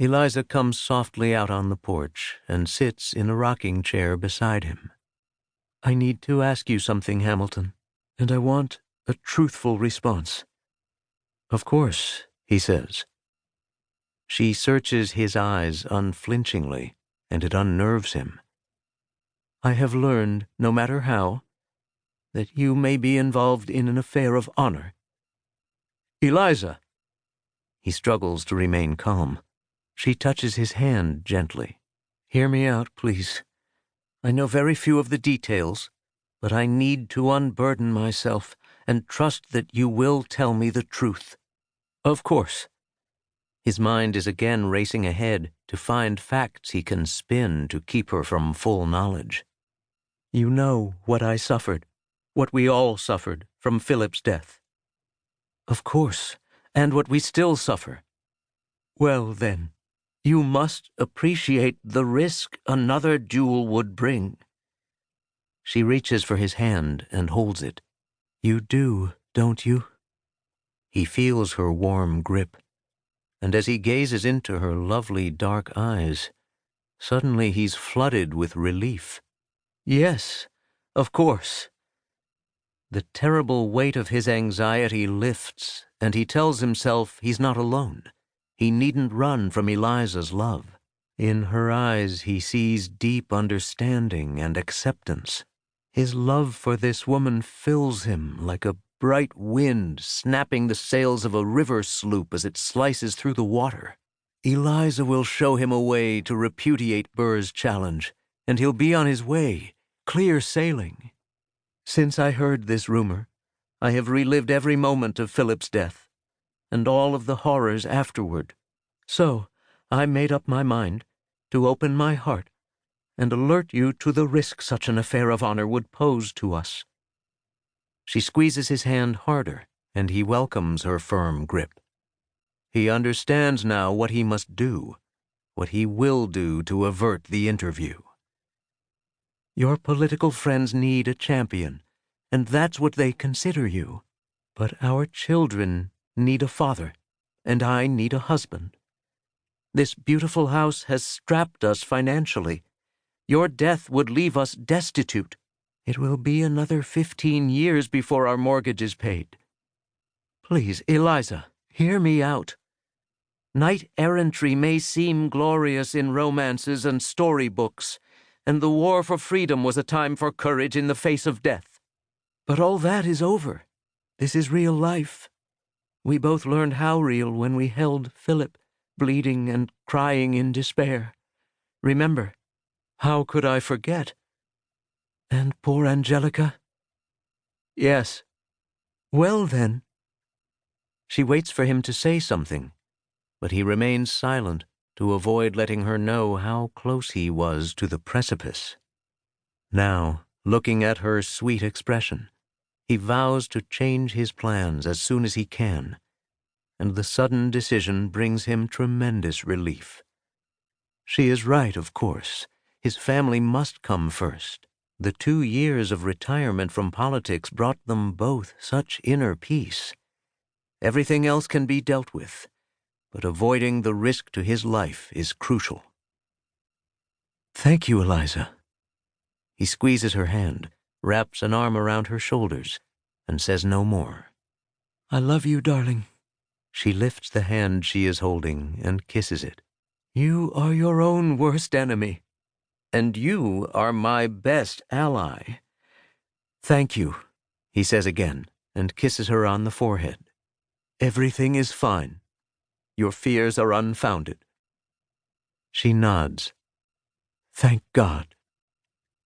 Eliza comes softly out on the porch and sits in a rocking chair beside him. "I need to ask you something, Hamilton, and I want a truthful response." "Of course," he says. She searches his eyes unflinchingly, and it unnerves him. "I have learned, no matter how, that you may be involved in an affair of honor." "Eliza!" He struggles to remain calm. She touches his hand gently. "Hear me out, please. I know very few of the details, but I need to unburden myself and trust that you will tell me the truth." "Of course." His mind is again racing ahead to find facts he can spin to keep her from full knowledge. "You know what I suffered, what we all suffered from Philip's death." "Of course, and what we still suffer." "Well, then, you must appreciate the risk another duel would bring." She reaches for his hand and holds it. "You do, don't you?" He feels her warm grip, and as he gazes into her lovely dark eyes, suddenly he's flooded with relief. "Yes, of course." The terrible weight of his anxiety lifts, and he tells himself he's not alone. He needn't run from Eliza's love. In her eyes he sees deep understanding and acceptance. His love for this woman fills him like a bright wind snapping the sails of a river sloop as it slices through the water. Eliza will show him a way to repudiate Burr's challenge, and he'll be on his way, clear sailing. Since I heard this rumor, I have relived every moment of Philip's death, and all of the horrors afterward. So I made up my mind to open my heart and alert you to the risk such an affair of honor would pose to us." She squeezes his hand harder, and he welcomes her firm grip. He understands now what he must do, what he will do to avert the interview. "Your political friends need a champion, and that's what they consider you. But our children need a father, and I need a husband. This beautiful house has strapped us financially. Your death would leave us destitute. It will be another 15 years before our mortgage is paid. Please, Eliza, hear me out. Knight-errantry may seem glorious in romances and storybooks, and the war for freedom was a time for courage in the face of death. But all that is over. This is real life. We both learned how real when we held Philip, bleeding and crying in despair. Remember, how could I forget? And poor Angelica?" "Yes." "Well, then." She waits for him to say something, but he remains silent to avoid letting her know how close he was to the precipice. Now, looking at her sweet expression, he vows to change his plans as soon as he can, and the sudden decision brings him tremendous relief. She is right, of course. His family must come first. The 2 years of retirement from politics brought them both such inner peace. Everything else can be dealt with, but avoiding the risk to his life is crucial. "Thank you, Eliza." He squeezes her hand, wraps an arm around her shoulders, and says no more. "I love you, darling." She lifts the hand she is holding and kisses it. "You are your own worst enemy, and you are my best ally." "Thank you," he says again, and kisses her on the forehead. "Everything is fine. Your fears are unfounded." She nods. "Thank God."